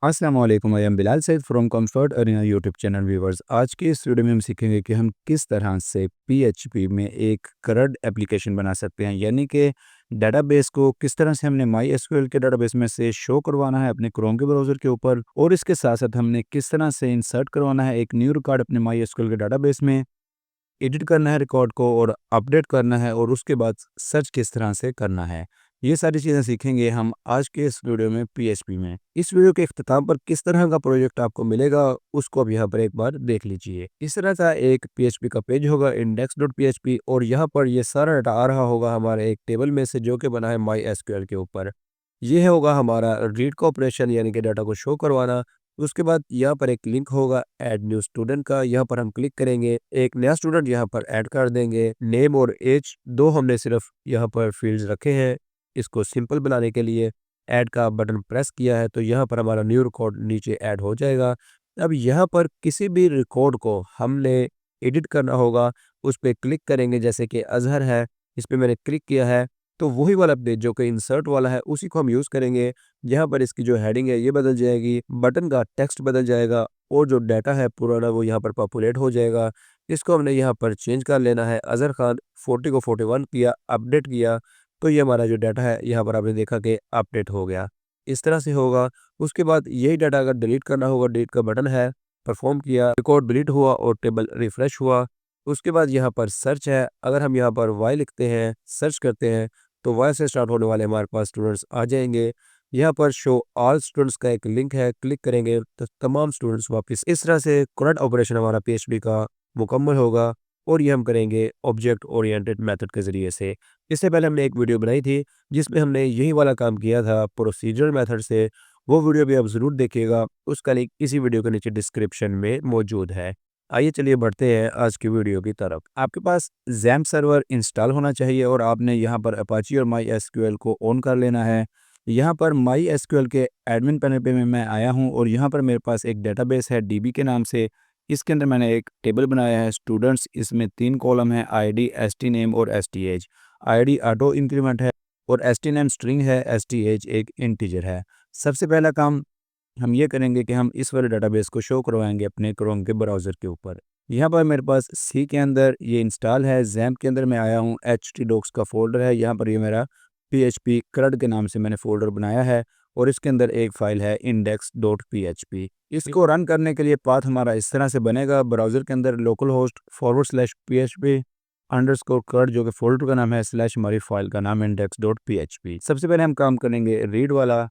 अस्सलाम वालेकुम, I am Bilal Saeed from Comfort Arena YouTube channel viewers. आज की इस वीडियो में हम सीखेंगे कि हम किस तरह से पीएचपी में एक करंट एप्लीकेशन बना सकते हैं, यानी कि डेटाबेस को किस तरह से हमने माई एसक्यूएल के डेटाबेस में से शो करवाना है अपने क्रोम के ब्राउज़र के ऊपर, और इसके साथ साथ हमने किस तरह से इंसर्ट करवाना है एक न्यू रिकॉर्ड अपने माई एसक्यूएल के डेटाबेस में, एडिट करना है रिकॉर्ड को और अपडेट करना है, और उसके बाद सर्च किस तरह से करना है। ये सारी चीज़ें सीखेंगे हम आज के इस वीडियो में पीएचपी में। इस वीडियो के इख्तिताम पर किस तरह का प्रोजेक्ट आपको मिलेगा उसको अब यहाँ पर एक बार देख लीजिए। इस तरह का एक पीएचपी का पेज होगा index.php, और यहाँ पर ये सारा डाटा आ रहा होगा हमारे एक टेबल में से जो कि बना है माई एसक्यूएल के ऊपर। ये होगा हमारा रीड का ऑपरेशन, यानी कि डाटा को शो करवाना। उसके बाद यहाँ पर एक लिंक होगा ऐड न्यू स्टूडेंट का, यहाँ पर हम क्लिक करेंगे, एक नया स्टूडेंट यहाँ पर ऐड कर देंगे। नेम और एज दो हमने सिर्फ यहाँ पर फील्ड्स रखे हैं इसको सिंपल बनाने के लिए। ऐड का बटन प्रेस किया है तो यहाँ पर हमारा न्यू रिकॉर्ड नीचे ऐड हो जाएगा। अब यहाँ पर किसी भी रिकॉर्ड को हमने एडिट करना होगा, उस पर क्लिक करेंगे, जैसे कि अजहर है, इस पर मैंने क्लिक किया है तो वही वाला पेज जो कि इंसर्ट वाला है उसी को हम यूज़ करेंगे। यहाँ पर इसकी जो हेडिंग है ये बदल जाएगी, बटन का टेक्स्ट बदल जाएगा, और जो डाटा है पुराना वो यहाँ पर पॉपुलेट हो जाएगा। इसको हमने यहाँ पर चेंज कर लेना है। अजहर खान 40 को 41 किया, अपडेट किया, तो ये हमारा जो डाटा है यहाँ पर आपने देखा कि अपडेट हो गया। इस तरह से होगा। उसके बाद यही डाटा अगर डिलीट करना होगा, डिलीट का बटन है, परफॉर्म किया, रिकॉर्ड डिलीट हुआ और टेबल रिफ्रेश हुआ। उसके बाद यहाँ पर सर्च है, अगर हम यहाँ पर वाई लिखते हैं, सर्च करते हैं, तो वाई से स्टार्ट होने वाले हमारे पास स्टूडेंट्स आ जाएंगे। यहाँ पर शो ऑल स्टूडेंट्स का एक लिंक है, क्लिक करेंगे तो तमाम स्टूडेंट्स वापस। इस तरह से करंट ऑपरेशन हमारा पीएचपी का मुकम्मल होगा, और ये हम करेंगे ऑब्जेक्ट ओरिएंटेड मेथड के ज़रिए से। इससे पहले हमने एक वीडियो बनाई थी जिसमें हमने यही वाला काम किया था प्रोसीजरल मेथड से। वो वीडियो भी आप ज़रूर देखिएगा, उसका लिंक इसी वीडियो के नीचे डिस्क्रिप्शन में मौजूद है। आइए चलिए बढ़ते हैं आज की वीडियो की तरफ। आपके पास जैम्प सर्वर इंस्टॉल होना चाहिए, और आपने यहाँ पर अपाची और माई एसक्यूएल को ऑन कर लेना है। यहाँ पर माई एसक्यूएल के एडमिन पैनल पे मैं आया हूँ, और यहाँ पर मेरे पास एक डेटाबेस है डीबी के नाम से। इसके अंदर मैंने एक टेबल बनाया है स्टूडेंट्स, इसमें 3 कॉलम है, आईडी, एसटी नेम और ST age. ID auto increment है, और एसटी नेम स्ट्रिंग है, एसटी एज एक इंटीजर है। सबसे पहला काम हम ये करेंगे कि हम इस वाले डेटाबेस को शो करवाएंगे अपने क्रोम के ब्राउज़र के ऊपर। यहाँ पर मेरे पास सी के अंदर ये इंस्टॉल है, जैम्प के अंदर मैं आया हूँ, htdocs का फ़ोल्डर है, यहाँ पर ये मेरा php CRUD के नाम से मैंने फ़ोल्डर बनाया है, और इसके अंदर एक फ़ाइल है index.php। इसको रन करने के लिए पाथ हमारा इस तरह से बनेगा, ब्राउज़र के अंदर localhost/php _CRUD जो कि फ़ोल्डर का नाम है, स्लैश हमारी फाइल का नाम index.php। सबसे पहले हम काम करेंगे रीड वाला।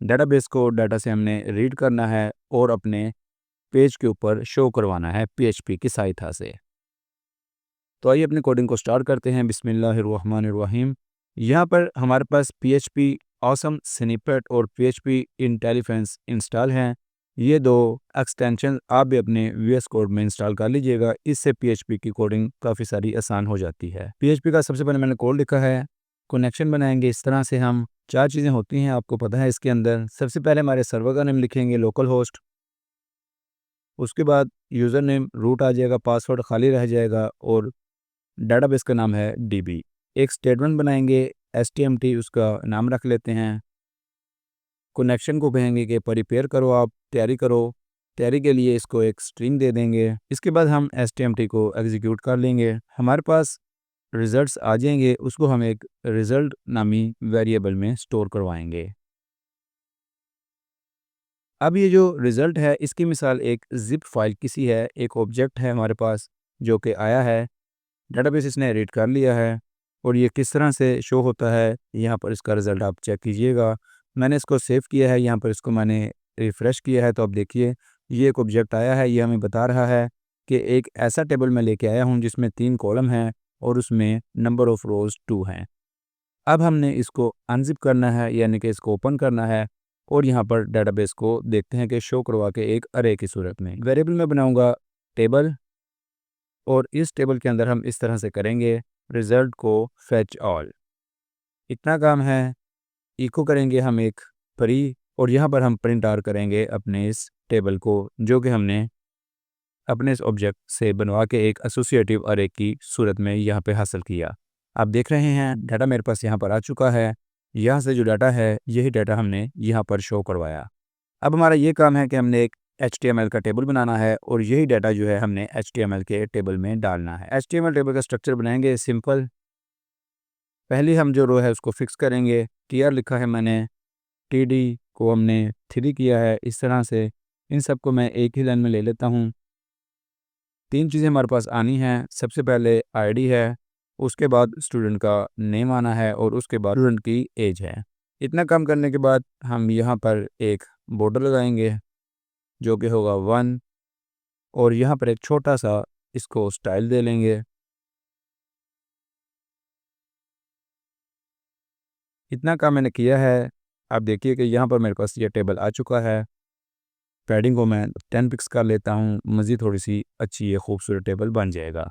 डेटाबेस को डाटा से हमने रीड करना है और अपने पेज के ऊपर शो करवाना है पीएचपी की सहायता से। तो आइए अपनी कोडिंग को स्टार्ट करते हैं। बिस्मिल्लाहिर्रहमानिर्रहीम। यहाँ पर हमारे पास पीएचपी ऑसम स्निपेट और पीएचपी इंटेलिफेंस इंस्टॉल हैं। ये दो एक्सटेंशन आप भी अपने वीएस कोड में इंस्टॉल कर लीजिएगा, इससे पीएचपी की कोडिंग काफ़ी सारी आसान हो जाती है। पीएचपी का सबसे पहले मैंने कोड लिखा है, कनेक्शन बनाएंगे इस तरह से। हम 4 चीज़ें होती हैं आपको पता है इसके अंदर। सबसे पहले हमारे सर्वर का नेम लिखेंगे लोकल होस्ट, उसके बाद यूज़र नेम रूट आ जाएगा, पासवर्ड खाली रह जाएगा, और डेटाबेस का नाम है डीबी। एक स्टेटमेंट बनाएंगे एसटीएमटी, उसका नाम रख लेते हैं। कनेक्शन को कहेंगे कि प्रिपेयर करो, आप तैयारी करो। तैयारी के लिए इसको एक स्ट्रिंग दे देंगे। इसके बाद हम एसटीएमटी को एग्जीक्यूट कर लेंगे, हमारे पास रिजल्ट्स आ जाएंगे, उसको हम एक रिज़ल्ट नामी वेरिएबल में स्टोर करवाएंगे। अब ये जो रिज़ल्ट है इसकी मिसाल एक ज़िप फाइल किसी है, एक ऑब्जेक्ट है हमारे पास जो कि आया है, डेटाबेस इसने रीड कर लिया है, और ये किस तरह से शो होता है यहाँ पर इसका रिज़ल्ट आप चेक कीजिएगा। मैंने इसको सेव किया है, यहाँ पर इसको मैंने रिफ़्रेश किया है, तो अब देखिए ये एक ऑब्जेक्ट आया है। ये हमें बता रहा है कि एक ऐसा टेबल मैं लेके आया हूँ जिसमें 3 कॉलम हैं और उसमें नंबर ऑफ़ रोज़ 2 हैं। अब हमने इसको अनज़िप करना है, यानी कि इसको ओपन करना है, और यहाँ पर डेटाबेस को देखते हैं कि शो करवा के एक अरे की सूरत में। वेरिएबल में बनाऊंगा टेबल, और इस टेबल के अंदर हम इस तरह से करेंगे रिज़ल्ट को फेच ऑल। इतना काम है। इको करेंगे हम एक प्री, और यहाँ पर हम प्रिंट आर करेंगे अपने इस टेबल को जो कि हमने अपने इस ऑब्जेक्ट से बनवा के एक एसोसिएटिव अरे की सूरत में यहाँ पे हासिल किया। आप देख रहे हैं डाटा मेरे पास यहाँ पर आ चुका है। यहाँ से जो डाटा है यही डाटा हमने यहाँ पर शो करवाया। अब हमारा ये काम है कि हमने एक HTML का टेबल बनाना है और यही डाटा जो है हमने HTML के टेबल में डालना है। HTML टेबल का स्ट्रक्चर बनाएंगे सिंपल। पहले हम जो रो है उसको फिक्स करेंगे। TR लिखा है मैंने, TD को हमने 3 किया है। इस तरह से इन सबको मैं एक ही लाइन में ले लेता हूँ। 3 चीज़ें हमारे पास आनी हैं। सबसे पहले ID है, उसके बाद स्टूडेंट का नेम आना है और उसके बाद स्टूडेंट की एज है। इतना काम करने के बाद हम यहाँ पर एक बॉर्डर लगाएंगे जो कि होगा 1 और यहाँ पर एक छोटा सा इसको स्टाइल दे लेंगे। इतना काम मैंने किया है। आप देखिए कि यहाँ पर मेरे पास ये टेबल आ चुका है। पैडिंग को मैं 10 पिक्स कर लेता हूँ, मज़ीद थोड़ी सी अच्छी ये खूबसूरत टेबल बन जाएगा।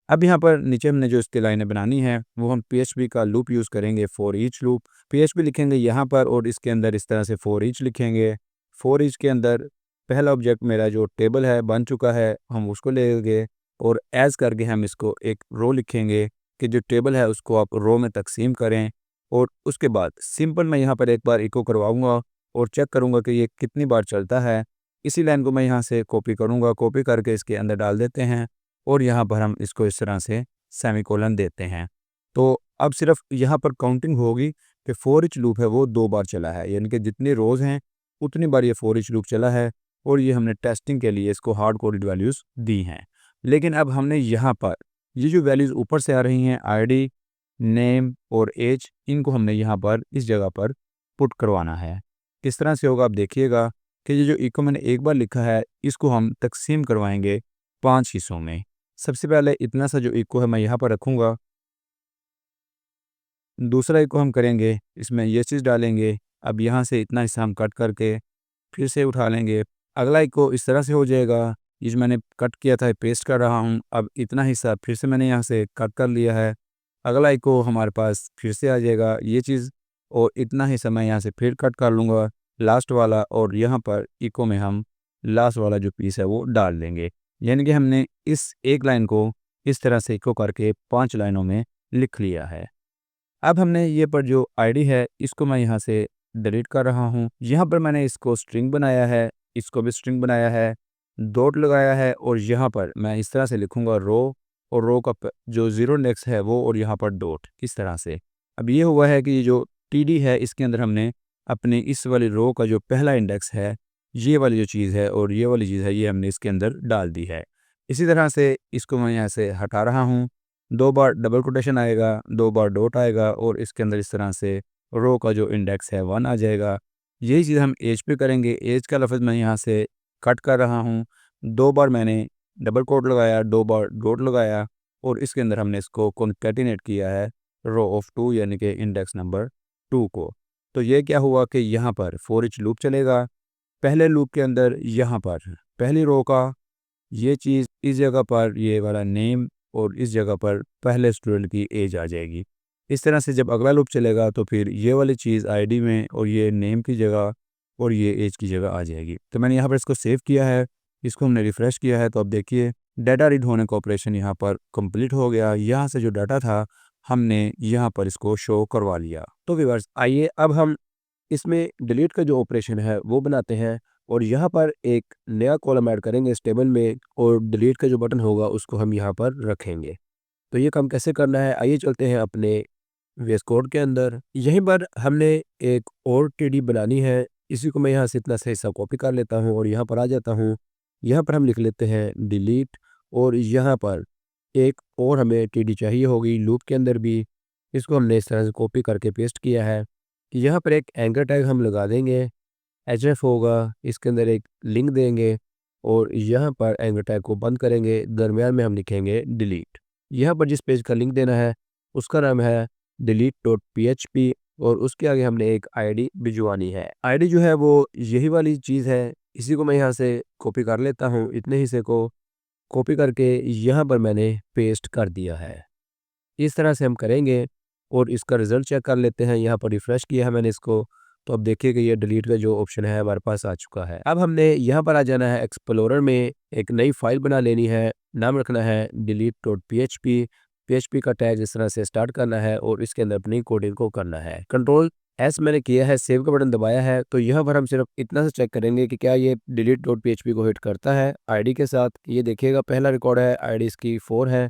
अब यहाँ पर नीचे हमने जो इसकी लाइनें बनानी है वो हम PHP का लूप यूज़ करेंगे, फॉर ईच लूप। PHP लिखेंगे यहाँ पर और इसके अंदर इस तरह से फॉर ईच लिखेंगे। फॉर ईच के अंदर पहला ऑब्जेक्ट मेरा जो टेबल है बन चुका है, हम उसको लेंगे और एज़ करके हम इसको एक रो लिखेंगे कि जो टेबल है उसको आप रो में तकसीम करें। और उसके बाद सिंपल मैं यहाँ पर एक बार इको करवाऊँगा और चेक करूँगा कि ये कितनी बार चलता है। इसी लाइन को मैं यहाँ से कॉपी करूँगा, कॉपी करके इसके अंदर डाल देते हैं और यहाँ पर हम इसको इस तरह से सेमीकोलन देते हैं। तो अब सिर्फ यहाँ पर काउंटिंग होगी कि फॉर ईच लूप है वो 2 बार चला है, यानी कि जितनी रोज़ हैं उतनी बार ये फॉर ईच लूप चला है और ये हमने टेस्टिंग के लिए इसको हार्ड कोडेड वैल्यूज़ दी हैं। लेकिन अब हमने यहाँ पर ये जो वैल्यूज़ ऊपर से आ रही हैं ID, नेम और एज, इनको हमने यहाँ पर इस जगह पर पुट करवाना है। किस तरह से होगा आप देखिएगा कि ये जो इको मैंने एक बार लिखा है इसको हम तकसीम करवाएंगे 5 हिस्सों में। सबसे पहले इतना सा जो इको है मैं यहाँ पर रखूँगा। दूसरा इको हम करेंगे, इसमें ये चीज़ डालेंगे। अब यहाँ से इतना हिस्सा हम कट करके फिर से उठा लेंगे। अगला इको इस तरह से हो जाएगा, ये जो मैंने कट किया था पेस्ट कर रहा हूँ। अब इतना हिस्सा फिर से मैंने यहाँ से कट कर लिया है। अगला इको हमारे पास फिर से आ जाएगा ये चीज़ और इतना हिस्सा मैं यहाँ से फिर कट कर लूँगा लास्ट वाला और यहाँ पर इको में हम लास्ट वाला जो पीस है वो डाल देंगे। यानी कि हमने इस एक लाइन को इस तरह से इको करके 5 लाइनों में लिख लिया है। अब हमने ये पर जो ID है इसको मैं यहाँ से डिलीट कर रहा हूँ। यहाँ पर मैंने इसको स्ट्रिंग बनाया है, इसको भी स्ट्रिंग बनाया है, डॉट लगाया है और यहाँ पर मैं इस तरह से लिखूँगा रो और रो का जो ज़ीरो इंडेक्स है वो और यहाँ पर डॉट इस तरह से। अब ये हुआ है कि ये जो TD है इसके अंदर हमने अपनी इस वाली रो का जो पहला इंडेक्स है, ये वाली जो चीज़ है और ये वाली चीज़ है ये हमने इसके अंदर डाल दी है। इसी तरह से इसको मैं यहाँ से हटा रहा हूँ। 2 बार डबल कोटेशन आएगा, 2 बार डॉट आएगा और इसके अंदर इस तरह से रो का जो इंडेक्स है 1 आ जाएगा। यही चीज़ हम एज पे करेंगे। एज का लफ्ज़ मैं यहाँ से कट कर रहा हूँ। 2 बार मैंने डबल कोट लगाया, 2 बार डॉट लगाया और इसके अंदर हमने इसको कॉन्कैटिनेट किया है रो ऑफ 2 यानी कि इंडेक्स नंबर 2 को। तो ये क्या हुआ कि यहाँ पर फॉर ईच लूप चलेगा। पहले लूप के अंदर यहाँ पर पहली रो का ये चीज़ इस जगह पर ये वाला नेम और इस जगह पर पहले स्टूडेंट की एज आ जाएगी। इस तरह से जब अगला लूप चलेगा तो फिर ये वाली चीज़ ID में और ये नेम की जगह और ये एज की जगह आ जाएगी। तो मैंने यहाँ पर इसको सेव किया है, इसको हमने रिफ़्रेश किया है तो अब देखिए डाटा रीड होने का ऑपरेशन यहाँ पर कंप्लीट हो गया। यहाँ से जो डाटा था हमने यहाँ पर इसको शो करवा लिया। तो व्यूअर्स आइए अब हम इसमें डिलीट का जो ऑपरेशन है वो बनाते हैं और यहाँ पर एक नया कॉलम ऐड करेंगे इस टेबल में और डिलीट का जो बटन होगा उसको हम यहाँ पर रखेंगे। तो ये काम कैसे करना है आइए चलते हैं अपने VS कोड के अंदर। यहीं पर हमने एक और TD बनानी है। इसी को मैं यहाँ से इतना सा हिस्सा कॉपी कर लेता हूँ और यहाँ पर आ जाता हूँ। यहाँ पर हम लिख लेते हैं डिलीट और यहाँ पर एक और हमें TD चाहिए होगी लूप के अंदर भी। इसको हमने इस तरह से कॉपी करके पेस्ट किया है। यहाँ पर एक एंकर टैग हम लगा देंगे, href होगा, इसके अंदर एक लिंक देंगे और यहाँ पर एंकर टैग को बंद करेंगे, दरमियान में हम लिखेंगे डिलीट। यहाँ पर जिस पेज का लिंक देना है उसका नाम है delete.php और उसके आगे हमने एक ID भिजवानी है। ID जो है वो यही वाली चीज़ है, इसी को मैं यहाँ से कॉपी कर लेता हूँ। इतने हिस्से को कॉपी करके यहाँ पर मैंने पेस्ट कर दिया है। इस तरह से हम करेंगे और इसका रिज़ल्ट चेक कर लेते हैं। यहाँ पर रिफ़्रेश किया है मैंने इसको, तो अब देखिए कि ये डिलीट का जो ऑप्शन है हमारे पास आ चुका है। अब हमने यहाँ पर आ जाना है एक्सप्लोरर में, एक नई फ़ाइल बना लेनी है, नाम रखना है delete.php। PHP का टैग इस तरह से स्टार्ट करना है और इसके अंदर अपनी कोडिंग को करना है। कंट्रोल एस मैंने किया है, सेव का बटन दबाया है, तो यहाँ पर हम सिर्फ इतना सा चेक करेंगे कि क्या ये delete.php को हिट करता है आईडी के साथ। ये देखिएगा पहला रिकॉर्ड है, आईडी इसकी 4 है।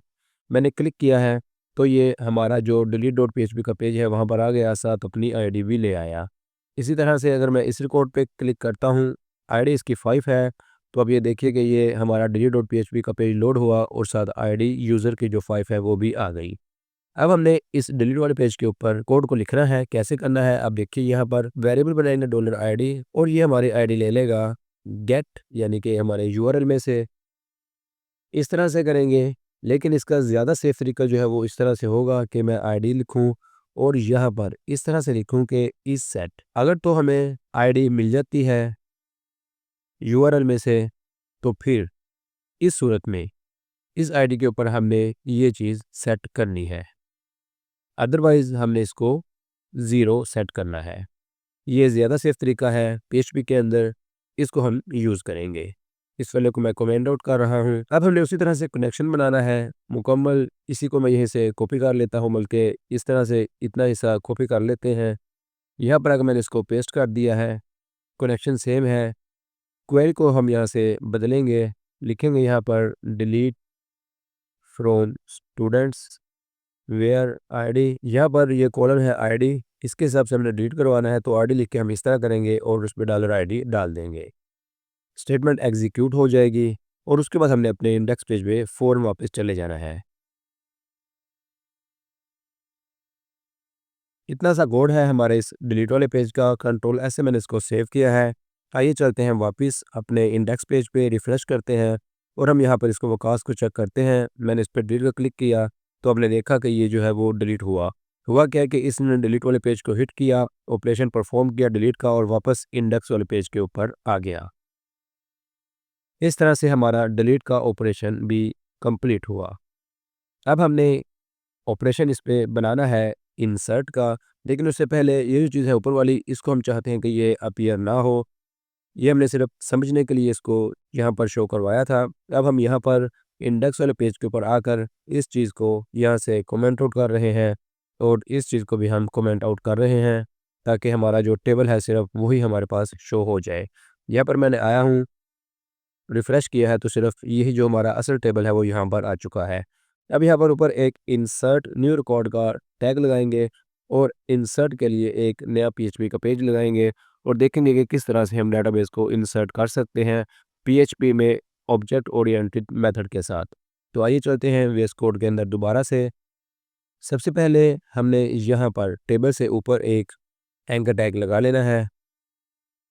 मैंने क्लिक किया है तो ये हमारा जो delete.php का पेज है वहाँ पर आ गया, साथ अपनी आईडी भी ले आया। इसी तरह से अगर मैं इस रिकॉर्ड पे क्लिक करता हूँ, आईडी इसकी 5 है, तो अब ये देखिए कि ये हमारा delete.php का पेज लोड हुआ और साथ आईडी यूज़र की जो 5 है वो भी आ गई। अब हमने इस डिलीट वाले पेज के ऊपर कोड को लिखना है। कैसे करना है, अब देखिए यहाँ पर वेरिएबल बनाएंगे $ID और ये हमारी आईडी ले लेगा गेट यानी कि हमारे यूआरएल में से। इस तरह से करेंगे, लेकिन इसका ज़्यादा सेफ तरीका जो है वो इस तरह से होगा कि मैं आईडी लिखूं और यहाँ पर इस तरह से लिखूं कि इस सेट। अगर तो हमें आईडी मिल जाती है यूआरएल में से, तो फिर इस सूरत में इस आईडी के ऊपर हमने ये चीज़ सेट करनी है, अदरवाइज़ हमने इसको 0 सेट करना है। ये ज़्यादा सेफ तरीका है पीएचपी के अंदर, इसको हम यूज़ करेंगे। इस वाले को मैं कमेंट आउट कर रहा हूँ। अब हमने उसी तरह से कनेक्शन बनाना है मुकम्मल। इसी को मैं यहीं से कॉपी कर लेता हूँ, बल्कि इस तरह से इतना हिस्सा कॉपी कर लेते हैं। यहाँ पर अगर मैंने इसको पेस्ट कर दिया है, कनेक्शन सेम है। क्वेरी को हम यहाँ से बदलेंगे, लिखेंगे यहाँ पर delete from students where ID. यहाँ पर ये कॉलम है आईडी, इसके हिसाब से हमने डिलीट करवाना है, तो आईडी लिख के हम इस तरह करेंगे और उस पर $ID डाल देंगे। स्टेटमेंट एग्जीक्यूट हो जाएगी और उसके बाद हमने अपने इंडेक्स पेज पे फ़ौरन वापस चले जाना है। इतना सा कोड है हमारे इस डिलीट वाले पेज का। कंट्रोल एस से मैंने इसको सेव किया है। आइए चलते हैं वापस अपने इंडेक्स पेज पे, रिफ़्रेश करते हैं और हम यहाँ पर इसको वकास को चेक करते हैं। मैंने इस पर डिलीट का क्लिक किया तो हमने देखा कि ये जो है वो डिलीट हुआ। हुआ क्या है कि इसने डिलीट वाले पेज को हिट किया, ऑपरेशन परफॉर्म किया डिलीट का और वापस इंडेक्स वाले पेज के ऊपर आ गया। इस तरह से हमारा डिलीट का ऑपरेशन भी कंप्लीट हुआ। अब हमने ऑपरेशन इस पे बनाना है इंसर्ट का, लेकिन उससे पहले ये जो चीज़ है ऊपर वाली, इसको हम चाहते हैं कि ये अपीयर ना हो। ये हमने सिर्फ समझने के लिए इसको यहाँ पर शो करवाया था। अब हम यहाँ पर इंडेक्स वाले पेज के ऊपर आकर इस चीज़ को यहाँ से कमेंट आउट कर रहे हैं और इस चीज़ को भी हम कमेंट आउट कर रहे हैं, ताकि हमारा जो टेबल है सिर्फ वही हमारे पास शो हो जाए। यहाँ पर मैंने आया हूँ, रिफ़्रेश किया है, तो सिर्फ यही जो हमारा असल टेबल है वो यहाँ पर आ चुका है। अब यहाँ पर ऊपर एक इंसर्ट न्यू रिकॉर्ड का टैग लगाएंगे और इंसर्ट के लिए एक नया पीएचपी का पेज लगाएंगे और देखेंगे कि किस तरह से हम डेटाबेस को इंसर्ट कर सकते हैं पीएचपी में ऑब्जेक्ट ओरिएंटेड मेथड के साथ। तो आइए चलते हैं VS कोड के अंदर दोबारा से। सबसे पहले हमने यहाँ पर टेबल से ऊपर एक एंकर टैग लगा लेना है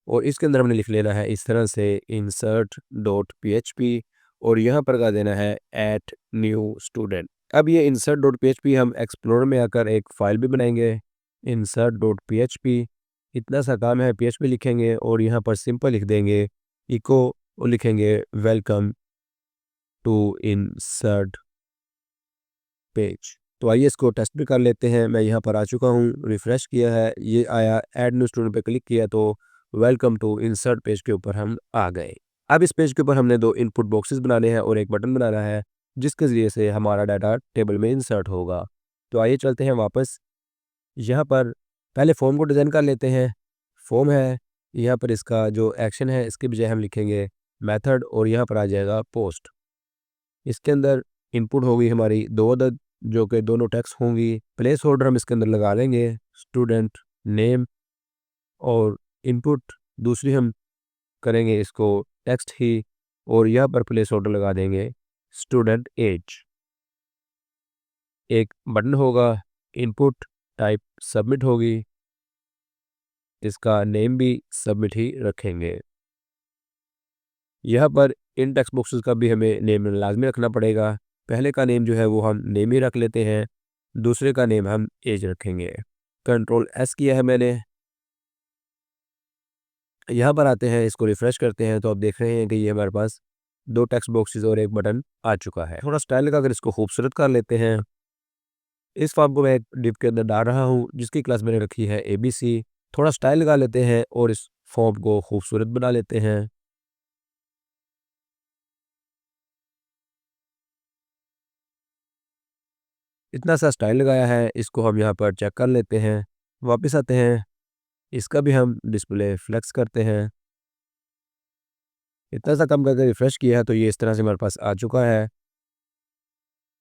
और इसके अंदर हमने लिख लेना है इस तरह से इंसर्ट डॉट पीएचपी और यहाँ पर लगा देना है एट न्यू स्टूडेंट। अब ये इंसर्ट डॉट पीएचपी हम एक्सप्लोरर में आकर एक फ़ाइल भी बनाएंगे, इंसर्ट डॉट पीएचपी। इतना सा काम है, पीएचपी लिखेंगे और यहाँ पर सिंपल लिख देंगे इको और लिखेंगे वेलकम टू इंसर्ट पेज। तो आइए इसको टेस्ट भी कर लेते हैं। मैं यहाँ पर आ चुका हूँ, रिफ़्रेश किया है, ये आया, ऐड न्यू स्टूडेंट पे क्लिक किया तो वेलकम टू इंसर्ट पेज के ऊपर हम आ गए। अब इस पेज के ऊपर हमने 2 इनपुट बॉक्सेस बनाने हैं और एक बटन बनाना है जिसके ज़रिए से हमारा डाटा टेबल में इंसर्ट होगा। तो आइए चलते हैं वापस। यहाँ पर पहले फॉर्म को डिज़ाइन कर लेते हैं। फॉर्म है, यहाँ पर इसका जो एक्शन है इसके बजाय हम लिखेंगे मेथड और यहाँ पर आ जाएगा पोस्ट। इसके अंदर इनपुट होगी हमारी 2 अदद जो कि दोनों टेक्स्ट होंगी। प्लेस होल्डर हम इसके अंदर लगा लेंगे स्टूडेंट नेम और इनपुट दूसरी हम करेंगे इसको टेक्स्ट ही और यहाँ पर प्लेस होल्डर लगा देंगे स्टूडेंट एज। एक बटन होगा, इनपुट टाइप सबमिट होगी, इसका नेम भी सबमिट ही रखेंगे। यहाँ पर इन टेक्स्ट बॉक्सेस का भी हमें नेम लाजमी रखना पड़ेगा। पहले का नेम जो है वो हम नेम ही रख लेते हैं, दूसरे का नेम हम एज रखेंगे। कंट्रोल एस किया है मैंने। यहाँ पर आते हैं, इसको रिफ़्रेश करते हैं तो आप देख रहे हैं कि ये हमारे पास 2 टेक्स्ट बॉक्सेस और एक बटन आ चुका है। थोड़ा स्टाइल लगाकर इसको खूबसूरत कर लेते हैं। इस फॉर्म को मैं एक डिव के अंदर डाल रहा हूँ जिसकी क्लास मैंने रखी है ABC। थोड़ा स्टाइल लगा लेते हैं और इस फॉर्म को खूबसूरत बना लेते हैं। इतना सा स्टाइल लगाया है, इसको हम यहाँ पर चेक कर लेते हैं। वापस आते हैं, इसका भी हम डिस्प्ले फ्लेक्स करते हैं। इतना सा कम करके रिफ़्रेश किया है तो ये इस तरह से हमारे पास आ चुका है।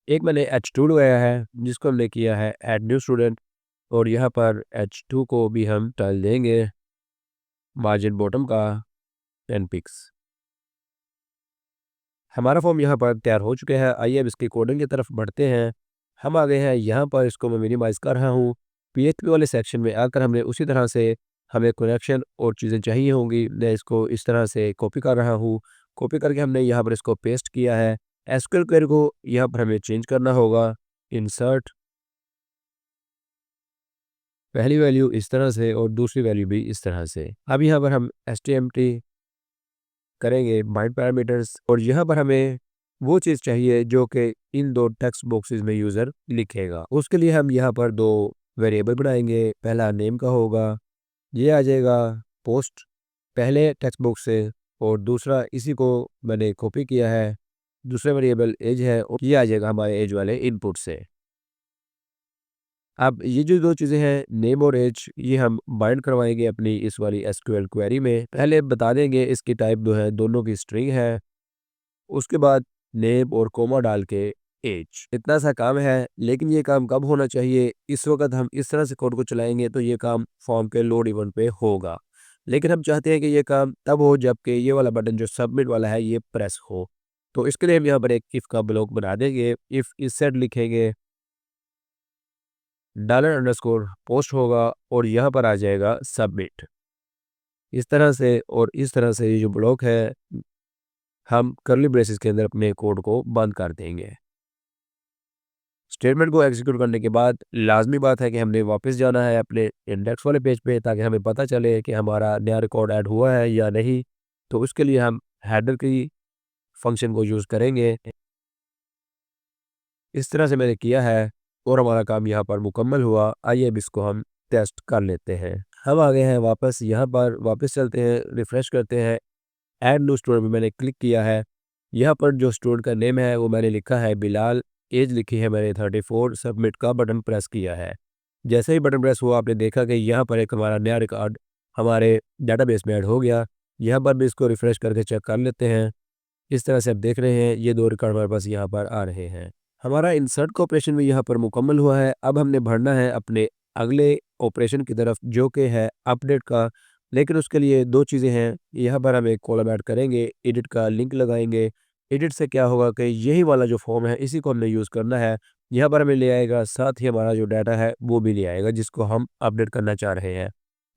एक मैंने H2 लगाया है जिसको हमने किया है ऐड न्यू स्टूडेंट, और यहाँ पर H2 को भी हम डाल देंगे मार्जिन बॉटम का 10 पिक्स। हमारा फॉर्म यहाँ पर तैयार हो चुका है। आइए अब इसकी कोडिंग की तरफ बढ़ते हैं। हम आ गए हैं यहाँ पर, इसको मैं मिनिमाइज़ कर रहा हूँ। PHP वाले सेक्शन में आकर हमने उसी तरह से हमें कनेक्शन और चीज़ें चाहिए होंगी, मैं इसको इस तरह से कॉपी कर रहा हूँ। कॉपी करके हमने यहाँ पर इसको पेस्ट किया है। एसक्यूएल क्वेरी को यहाँ पर हमें चेंज करना होगा। इंसर्ट पहली वैल्यू इस तरह से और दूसरी वैल्यू भी इस तरह से। अब यहाँ पर हम एसटीएमटी करेंगे बाइंड पैरामीटर्स, और यहाँ पर हमें वो चीज़ चाहिए जो कि इन दो टेक्स्ट बॉक्सेस में यूज़र लिखेगा। उसके लिए हम यहाँ पर दो वेरिएबल बनाएंगे। पहला नेम का होगा, ये आ जाएगा पोस्ट पहले टेक्स्ट बॉक्स से, और दूसरा इसी को मैंने कॉपी किया है, दूसरा वेरिएबल एज है और ये आ जाएगा हमारे एज वाले इनपुट से। अब ये जो दो चीज़ें हैं नेम और एज, ये हम बाइंड करवाएंगे अपनी इस वाली एसक्यूएल क्वेरी में। पहले बता देंगे इसकी टाइप जो है दोनों की स्ट्रिंग है, उसके बाद नेम और कोमा डाल के एज। इतना सा काम है, लेकिन ये काम कब होना चाहिए? इस वक्त हम इस तरह से कोड को चलाएंगे तो ये काम फॉर्म के लोड इवेंट पे होगा, लेकिन हम चाहते हैं कि ये काम तब हो जबकि ये वाला बटन जो सबमिट वाला है ये प्रेस हो। तो इसके लिए हम यहाँ पर एक इफ़ का ब्लॉक बना देंगे। इफ़ इस सेट लिखेंगे, डॉलर अंडरस्कोर पोस्ट होगा और यहाँ पर आ जाएगा सबमिट। इस तरह से और इस तरह से ये जो ब्लॉक है हम कर्ली ब्रेसेस के अंदर अपने कोड को बंद कर देंगे। स्टेटमेंट को एग्जीक्यूट करने के बाद लाजमी बात है कि हमने वापस जाना है अपने इंडेक्स वाले पेज पे, ताकि हमें पता चले कि हमारा नया रिकॉर्ड ऐड हुआ है या नहीं। तो उसके लिए हम हेडर की फंक्शन को यूज़ करेंगे। इस तरह से मैंने किया है और हमारा काम यहाँ पर मुकम्मल हुआ। आइए अब इसको हम टेस्ट कर लेते हैं। हम आ गए हैं वापस, यहाँ पर वापस चलते हैं, रिफ़्रेश करते हैं। ऐड न्यू स्टूडेंट में मैंने क्लिक किया है। यहाँ पर जो स्टूडेंट का नेम है वो मैंने लिखा है बिलाल, एज लिखी है मैंने 34, सबमिट का बटन प्रेस किया है। जैसे ही बटन प्रेस हुआ आपने देखा कि यहाँ पर एक हमारा नया रिकॉर्ड हमारे डेटाबेस में ऐड हो गया। यहाँ पर भी इसको रिफ़्रेश करके चेक कर लेते हैं। इस तरह से आप देख रहे हैं ये दो रिकॉर्ड हमारे पास यहाँ पर आ रहे हैं। हमारा इंसर्ट का ऑपरेशन भी यहाँ पर मुकम्मल हुआ है। अब हमने बढ़ना है अपने अगले ऑपरेशन की तरफ जो कि है अपडेट का, लेकिन उसके लिए दो चीज़ें हैं। यहाँ पर हम एक कॉलम ऐड करेंगे, एडिट का लिंक लगाएंगे। एडिट से क्या होगा कि यही वाला जो फॉर्म है इसी को हमने यूज़ करना है। यहाँ पर हमें ले आएगा, साथ ही हमारा जो डाटा है वो भी ले आएगा जिसको हम अपडेट करना चाह रहे हैं।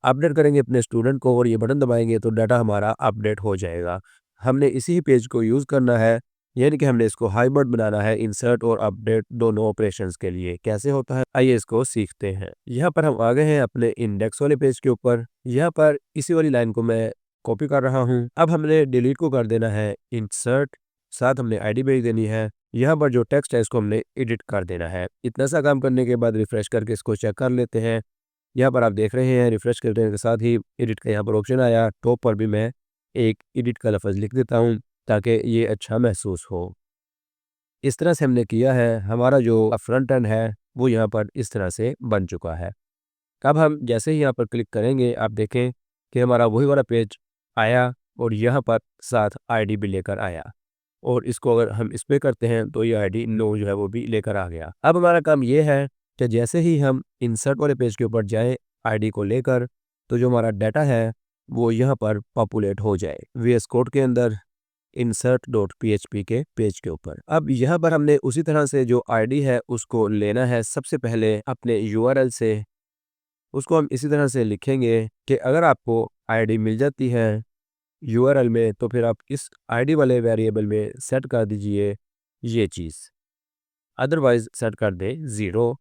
अपडेट करेंगे अपने स्टूडेंट को और ये बटन दबाएंगे तो डाटा हमारा अपडेट हो जाएगा। हमने इसी पेज को यूज़ करना है, यानी कि हमने इसको हाइब्रिड बनाना है इंसर्ट और अपडेट दोनों ऑपरेशंस के लिए। कैसे होता है आइए इसको सीखते हैं। यहाँ पर हम आ गए हैं अपने इंडेक्स वाले पेज के ऊपर। यहाँ पर इसी वाली लाइन को मैं कॉपी कर रहा हूँ। अब हमने डिलीट को कर देना है इंसर्ट, साथ हमने आईडी भेज देनी है। यहाँ पर जो टेक्स्ट है इसको हमने एडिट कर देना है। इतना सा काम करने के बाद रिफ्रेश करके इसको चेक कर लेते हैं। यहाँ पर आप देख रहे हैं रिफ्रेश करने के साथ ही एडिट का यहाँ पर ऑप्शन आया। टॉप पर भी मैं एक एडिट का लफ्ज़ लिख देता हूँ ताकि ये अच्छा महसूस हो। इस तरह से हमने किया है। हमारा जो फ्रंट एंड है वो यहाँ पर इस तरह से बन चुका है। अब हम जैसे ही यहाँ पर क्लिक करेंगे आप देखें कि हमारा वही वाला पेज आया और यहाँ पर साथ आईडी भी लेकर आया, और इसको अगर हम इस पे करते हैं तो ये आईडी नो जो है वो भी लेकर आ गया। अब हमारा काम ये है कि जैसे ही हम इंसर्ट वाले पेज के ऊपर जाएं आईडी को लेकर, तो जो हमारा डाटा है वो यहाँ पर पॉपुलेट हो जाए VS कोड के अंदर insert.php के पेज के ऊपर। अब यहाँ पर हमने उसी तरह से जो आईडी है उसको लेना है सबसे पहले अपने URL से। उसको हम इसी तरह से लिखेंगे कि अगर आपको आईडी मिल जाती है URL में तो फिर आप इस आईडी वाले वेरिएबल में सेट कर दीजिए ये चीज़, अदरवाइज सेट कर दें 0।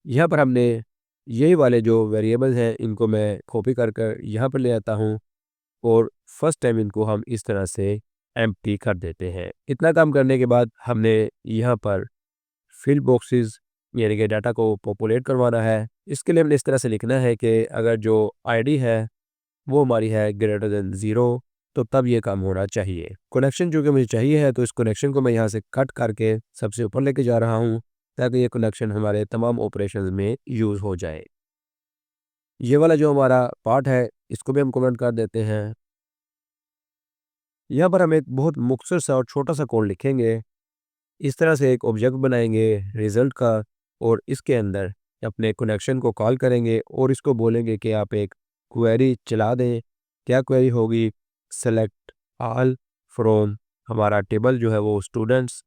यहाँ पर हमने यही वाले जो वेरिएबल हैं इनको मैं कॉपी कर कर यहाँ पर ले आता हूँ और फर्स्ट टाइम इनको हम इस तरह से एम्प्टी कर देते हैं। इतना काम करने के बाद हमने यहाँ पर फिल बॉक्सेस यानी कि डाटा को पॉपुलेट करवाना है। इसके लिए हमने इस तरह से लिखना है कि अगर जो आईडी है वो हमारी है ग्रेटर देन 0 तो तब ये काम होना चाहिए। कनेक्शन जो कि मुझे चाहिए है तो इस कनेक्शन को मैं यहाँ से कट करके सबसे ऊपर लेके जा रहा हूँ ताकि ये कनेक्शन हमारे तमाम ऑपरेशंस में यूज़ हो जाए। ये वाला जो हमारा पार्ट है इसको भी हम कमेंट कर देते हैं। यहाँ पर हम एक बहुत मुख्तसर सा और छोटा सा कोड लिखेंगे। इस तरह से एक ऑब्जेक्ट बनाएंगे रिज़ल्ट का और इसके अंदर अपने कनेक्शन को कॉल करेंगे और इसको बोलेंगे कि आप एक क्वेरी चला दें। क्या क्वेरी होगी? सेलेक्ट ऑल फ्रॉम हमारा टेबल जो है वो students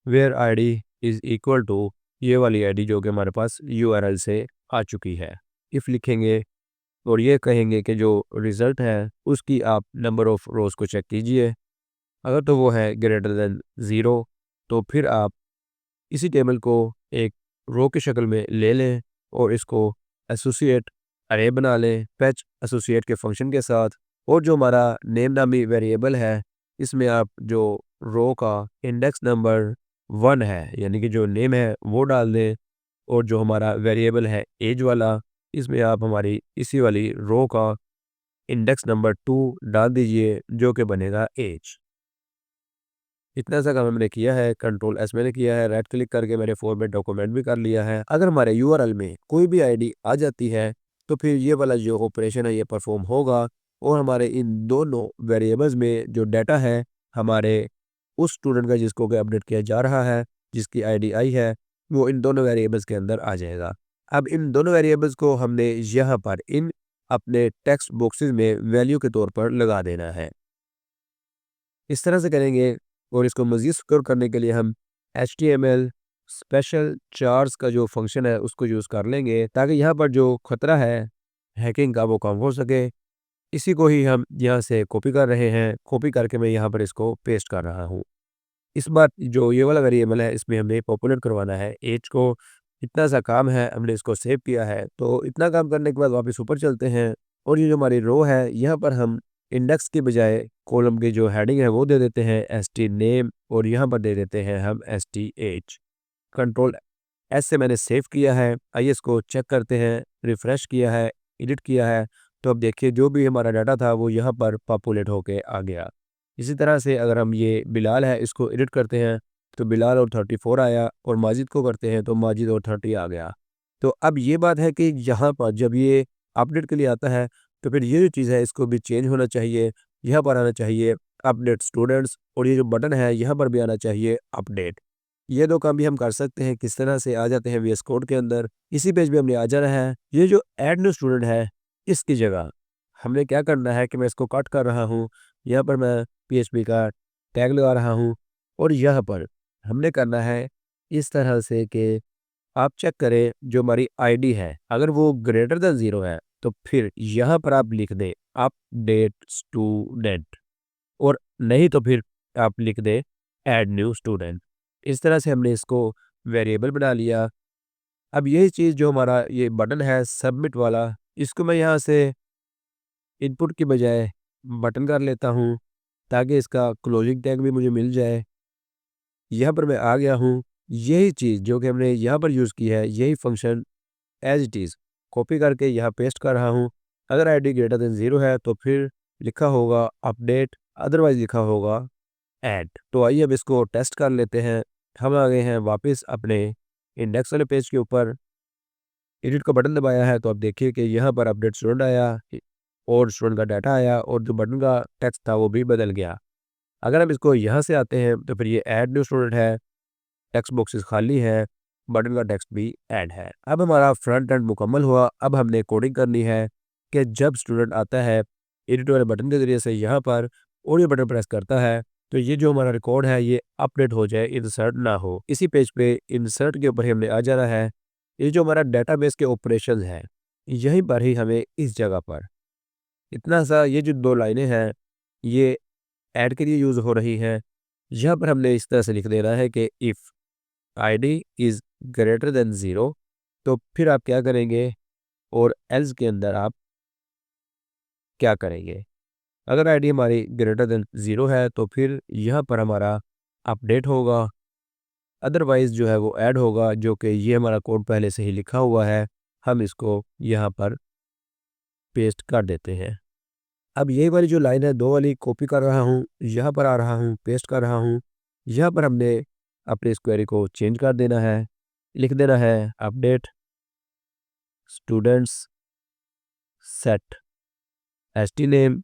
where ID is equal to ये वाली आईडी जो कि हमारे पास यूआरएल से आ चुकी है। इफ़ लिखेंगे और ये कहेंगे कि जो रिज़ल्ट है उसकी आप नंबर ऑफ़ रोज़ को चेक कीजिए। अगर तो वो है ग्रेटर देन 0 तो फिर आप इसी टेबल को एक रो की शक्ल में ले लें और इसको एसोसिएट अरे बना लें पैच एसोसिएट के फंक्शन के साथ। और जो हमारा नेम नामी वेरिएबल है इसमें आप जो रो का इंडेक्स नंबर 1 है यानी कि जो नेम है वो डाल दें और जो हमारा वेरिएबल है एज वाला इसमें आप हमारी इसी वाली रो का इंडेक्स नंबर 2 डाल दीजिए जो कि बनेगा एज। इतना सा काम हमने किया है, कंट्रोल एस मैंने किया है, राइट क्लिक करके मैंने फॉर्मेट डॉक्यूमेंट भी कर लिया है। अगर हमारे यूआरएल में कोई भी आईडी आ जाती है तो फिर ये वाला जो ऑपरेशन है ये परफॉर्म होगा और हमारे इन दोनों वेरिएबल्स में जो डाटा है हमारे उस स्टूडेंट का जिसको कि अपडेट किया जा रहा है, जिसकी आईडी आई है, वो इन दोनों वेरिएबल्स के अंदर आ जाएगा। अब इन दोनों वेरिएबल्स को हमने यहाँ पर इन अपने टेक्स्ट बॉक्सेस में वैल्यू के तौर पर लगा देना है। इस तरह से करेंगे और इसको मज़ीद सिक्योर करने के लिए हम HTML स्पेशल चार्स का जो फंक्शन है उसको यूज़ कर लेंगे ताकि यहाँ पर जो ख़तरा है हैकिंग का वो कम हो सके। इसी को ही हम यहाँ से कॉपी कर रहे हैं, कॉपी करके मैं यहाँ पर इसको पेस्ट कर रहा हूँ। इस बार जो ये वाला वेरिएबल है इसमें हमें पॉपुलेट करवाना है एज को। इतना सा काम है, हमने इसको सेव किया है। तो इतना काम करने के बाद वापस ऊपर चलते हैं और ये जो हमारी रो है यहाँ पर हम इंडेक्स के बजाय कॉलम की जो हेडिंग है वो दे देते हैं st नेम और यहाँ पर दे देते हैं हम st एज। कंट्रोल एस से मैंने सेव किया है। आइए इसको चेक करते हैं, रिफ़्रेश किया है, एडिट किया है तो अब देखिए जो भी हमारा डाटा था वो यहाँ पर पॉपुलेट होके आ गया। इसी तरह से अगर हम ये बिलाल है इसको एडिट करते हैं तो बिलाल और 34 आया और माजिद को करते हैं तो माजिद और 30 आ गया। तो अब ये बात है कि यहाँ पर जब ये अपडेट के लिए आता है तो फिर ये जो चीज़ है इसको भी चेंज होना चाहिए। यहाँ पर आना चाहिए अपडेट स्टूडेंट्स और ये जो बटन है यहाँ पर भी आना चाहिए अपडेट। ये दो काम भी हम कर सकते हैं। किस तरह से आ जाते हैं वीएस कोड के अंदर, इसी पेज पे हमने आ जाना है। ये जो ऐड न्यू स्टूडेंट है इसकी जगह हमने क्या करना है कि मैं इसको कट कर रहा हूँ, यहाँ पर मैं पीएचपी का टैग लगा रहा हूँ और यहाँ पर हमने करना है इस तरह से कि आप चेक करें जो हमारी आईडी है अगर वो ग्रेटर देन 0 है तो फिर यहाँ पर आप लिख दें अपडेट स्टूडेंट और नहीं तो फिर आप लिख दें ऐड न्यू स्टूडेंट। इस तरह से हमने इसको वेरिएबल बना लिया। अब यही चीज़ जो हमारा ये बटन है सबमिट वाला इसको मैं यहाँ से इनपुट की बजाय बटन कर लेता हूँ ताकि इसका क्लोजिंग टैग भी मुझे मिल जाए। यहाँ पर मैं आ गया हूँ। यही चीज़ जो कि हमने यहाँ पर यूज़ की है यही function as it is copy करके यहाँ पेस्ट कर रहा हूँ। अगर आईडी ग्रेटर देन 0 है तो फिर लिखा होगा अपडेट, अदरवाइज़ लिखा होगा ऐड। तो आइए अब इसको टेस्ट कर लेते हैं। हम आ गए हैं वापस अपने इंडेक्स वाले पेज के ऊपर, एडिट का बटन दबाया है तो आप देखिए कि यहाँ पर अपडेट स्टूडेंट आया और स्टूडेंट का डाटा आया और जो बटन का टेक्स्ट था वो भी बदल गया। अगर हम इसको यहाँ से आते हैं तो फिर ये ऐड न्यू स्टूडेंट है, टेक्स्ट बॉक्सेस खाली है, बटन का टेक्स्ट भी ऐड है। अब हमारा फ्रंट एंड मुकम्मल हुआ। अब हमने कोडिंग करनी है कि जब स्टूडेंट आता है एडिट वाले बटन के ज़रिए से यहाँ पर और ये बटन प्रेस करता है तो ये जो हमारा रिकॉर्ड है ये अपडेट हो जाए, इंसर्ट ना हो। इसी पेज पे इंसर्ट के ऊपर ही हमने आ जाना है। ये जो हमारा डेटाबेस के ऑपरेशन है यहीं पर ही हमें इस जगह पर इतना सा ये जो 2 लाइनें हैं ये ऐड के लिए यूज़ हो रही हैं। यहाँ पर हमने इस तरह से लिख देना है कि if ID is greater than 0 तो फिर आप क्या करेंगे और एल्स के अंदर आप क्या करेंगे। अगर आईडी हमारी ग्रेटर देन 0 है तो फिर यहाँ पर हमारा अपडेट होगा, अदरवाइज़ जो है वो ऐड होगा जो कि ये हमारा कोड पहले से ही लिखा हुआ है। हम इसको यहाँ पर पेस्ट कर देते हैं। अब यही वाली जो लाइन है 2 वाली कॉपी कर रहा हूँ, यहाँ पर आ रहा हूँ, पेस्ट कर रहा हूँ। यहाँ पर हमने अपने इस क्वेरी को चेंज कर देना है, लिख देना है update students set st name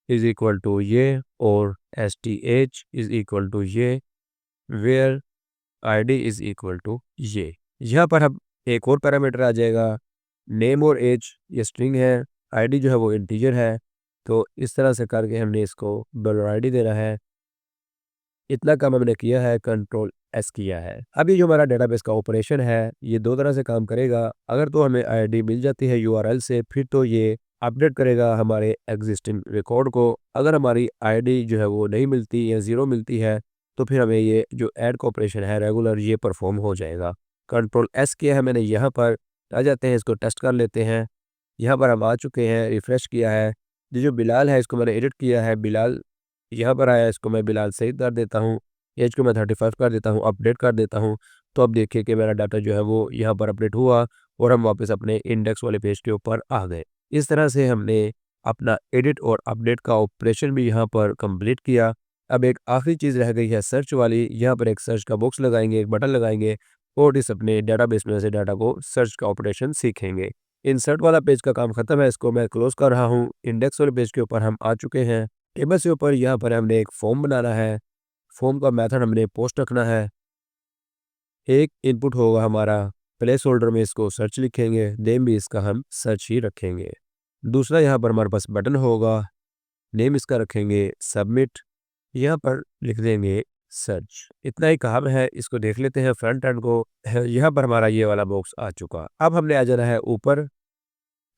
is equal to ये और st इज इक्वल टू ये, where id is equal to ये। यहाँ पर हम एक और पैरामीटर आ जाएगा, नेम और एज ये स्ट्रिंग है, id जो है वो इंटीजर है। तो इस तरह से करके हमने इसको $id देना है। इतना काम हमने किया है, कंट्रोल एस किया है। अब ये जो हमारा डेटाबेस का ऑपरेशन है ये दो तरह से काम करेगा। अगर तो हमें आईडी मिल जाती है यूआरएल से, फिर तो ये अपडेट करेगा हमारे एग्जिस्टिंग रिकॉर्ड को। अगर हमारी आईडी जो है वो नहीं मिलती या ज़ीरो मिलती है तो फिर हमें ये जो ऐड का ऑपरेशन है रेगुलर ये परफॉर्म हो जाएगा। कंट्रोल एस किया है मैंने, यहाँ पर आ जाते हैं, इसको टेस्ट कर लेते हैं। यहाँ पर हम आ चुके हैं, रिफ़्रेश किया है। ये जो बिलाल है इसको मैंने एडिट किया है, बिलाल यहाँ पर आया, इसको मैं बिलाल सईद कर देता हूँ, एज को मैं 35 कर देता हूँ, अपडेट कर देता हूँ। तो अब देखिए कि मेरा डाटा जो है वो यहाँ पर अपडेट हुआ और हम वापस अपने इंडेक्स वाले पेज के ऊपर आ गए। इस तरह से हमने अपना एडिट और अपडेट का ऑपरेशन भी यहाँ पर कंप्लीट किया। अब एक आखिरी चीज़ रह गई है सर्च वाली। यहाँ पर एक सर्च का बॉक्स लगाएंगे, एक बटन लगाएंगे और इस अपने डाटाबेस में से डाटा को सर्च का ऑपरेशन सीखेंगे। इंसर्ट वाला पेज का काम खत्म है, इसको मैं क्लोज कर रहा हूँ। इंडेक्स वाले पेज के ऊपर हम आ चुके हैं। टेबल के ऊपर यहाँ पर हमने एक फॉर्म बनाना है। फॉर्म का मेथड हमने पोस्ट रखना है। एक इनपुट होगा हमारा, प्लेस होल्डर में इसको सर्च लिखेंगे, नेम भी इसका हम सर्च ही रखेंगे। दूसरा यहाँ पर हमारे पास बटन होगा, नेम इसका रखेंगे सबमिट, यहाँ पर लिख देंगे सर्च। इतना ही काम है, इसको देख लेते हैं फ्रंट एंड को। यहाँ पर हमारा ये वाला बॉक्स आ चुका। अब हमने आ जाना है ऊपर,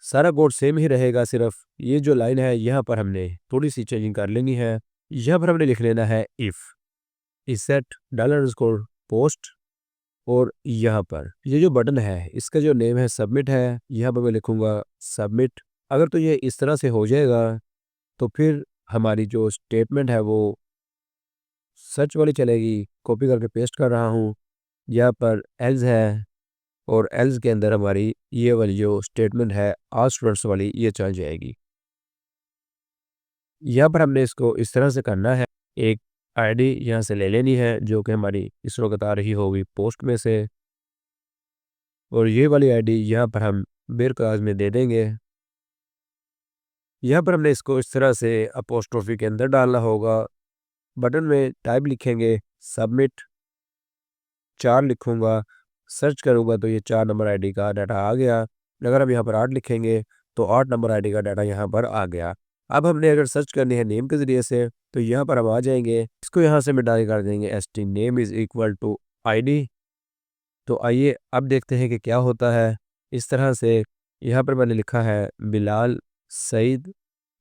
सारा कोड सेम ही रहेगा, सिर्फ ये जो लाइन है यहाँ पर हमने थोड़ी सी चेंजिंग कर लेनी है। यहाँ पर हमने लिख लेना है इफ़ सेट $_ पोस्ट और यहाँ पर ये जो बटन है इसका जो नेम है सबमिट है, यहाँ पर मैं लिखूँगा सबमिट। अगर तो ये इस तरह से हो जाएगा तो फिर हमारी जो स्टेटमेंट है वो सर्च वाली चलेगी। कॉपी करके पेस्ट कर रहा हूँ, यहाँ पर एल्स है और एल्स के अंदर हमारी ये वाली जो स्टेटमेंट है आल स्टूडेंट्स वाली ये चल जाएगी। यहाँ पर हमने इसको इस तरह से करना है, एक आईडी यहाँ से ले लेनी है जो कि हमारी इस वक्त आ रही होगी पोस्ट में से, और ये वाली आईडी यहाँ पर हम बेर क्लास में दे देंगे। यहाँ पर हमने इसको इस तरह से अपोस्ट्रोफी के अंदर डालना होगा। बटन में टाइप लिखेंगे सबमिट, 4 लिखूँगा, सर्च करूँगा तो ये 4 नंबर आईडी का डाटा आ गया। अगर हम यहाँ पर 8 लिखेंगे तो 8 नंबर आईडी का डाटा यहाँ पर आ गया। अब हमने अगर सर्च करनी है नेम के ज़रिए से तो यहाँ पर हम आ जाएंगे, इसको यहाँ से मिटा के कर देंगे st name is equal to id। तो आइए अब देखते हैं कि क्या होता है। इस तरह से यहाँ पर मैंने लिखा है बिलाल सईद,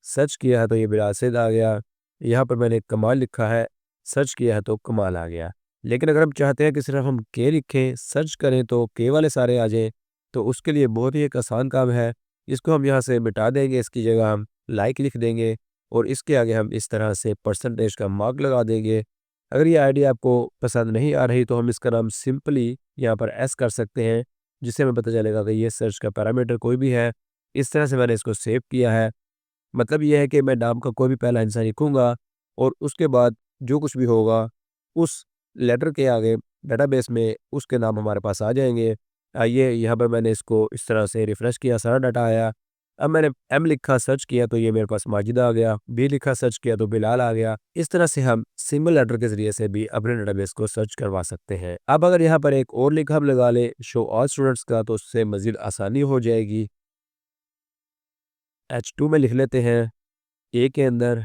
सर्च किया है तो ये बिलाल सईद आ गया। यहाँ पर मैंने कमाल लिखा है, सर्च किया है तो कमाल आ गया। लेकिन अगर हम चाहते हैं कि सिर्फ हम के लिखें, सर्च करें तो के वाले सारे आ जाएँ, तो उसके लिए बहुत ही एक आसान काम है। इसको हम यहाँ से मिटा देंगे, इसकी जगह हम लाइक लिख देंगे और इसके आगे हम इस तरह से परसेंटेज का मार्क लगा देंगे। अगर ये आईडी आपको पसंद नहीं आ रही तो हम इसका नाम सिंपली यहाँ पर एस कर सकते हैं, जिससे हमें पता चलेगा कि ये सर्च का पैरामीटर कोई भी है। इस तरह से मैंने इसको सेव किया है। मतलब ये है कि मैं नाम का कोई भी पहला हिस्सा लिखूँगा और उसके बाद जो कुछ भी होगा उस लेटर के आगे डेटाबेस में उसके नाम हमारे पास आ जाएंगे। आइए यहाँ पर मैंने इसको इस तरह से रिफ़्रेश किया, सारा डाटा आया। अब मैंने एम लिखा सर्च किया तो ये मेरे पास माजिद आ गया, बी लिखा सर्च किया तो बिलाल आ गया। इस तरह से हम सिंगल लेटर के ज़रिए से भी अपने डेटाबेस को सर्च करवा सकते हैं। अब अगर यहाँ पर एक और लिंक हम लगा लें शो ऑल स्टूडेंट्स का तो उससे मज़ीद आसानी हो जाएगी। H2 में लिख लेते हैं, ए के अंदर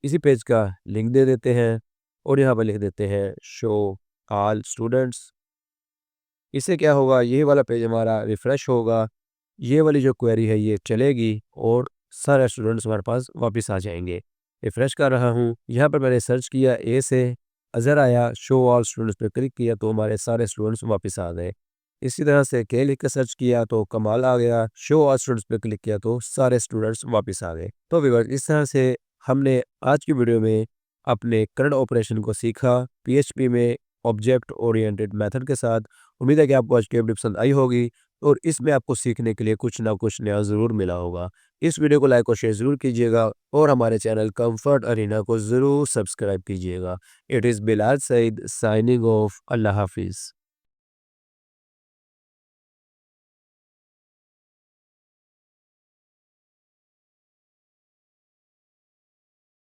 इसी पेज का लिंक दे देते हैं और यहाँ पर लिख देते हैं शो ऑल स्टूडेंट्स। इससे क्या होगा, ये वाला पेज हमारा रिफ़्रेश होगा, ये वाली जो क्वेरी है ये चलेगी और सारे स्टूडेंट्स हमारे पास वापस आ जाएंगे। रिफ़्रेश कर रहा हूँ, यहाँ पर मैंने सर्च किया ए से अज़हर आया, शो ऑल स्टूडेंट्स पे क्लिक किया तो हमारे सारे स्टूडेंट्स वापस आ गए। इसी तरह से के लिख कर सर्च किया तो कमाल आ गया, शो ऑल स्टूडेंट्स पे क्लिक किया तो सारे स्टूडेंट्स वापस आ गए। तो व्यूअर्स, इस तरह से हमने आज की वीडियो में अपने करंट ऑपरेशन को सीखा PHP में ऑब्जेक्ट ओरिएंटेड मेथड के साथ। उम्मीद है कि आपको आज की वीडियो पसंद आई होगी और इसमें आपको सीखने के लिए कुछ ना कुछ नया ज़रूर मिला होगा। इस वीडियो को लाइक और शेयर ज़रूर कीजिएगा और हमारे चैनल कंफर्ट अरीना को ज़रूर सब्सक्राइब कीजिएगा। It is Bilal Saeed signing off. अल्लाह हाफिज़।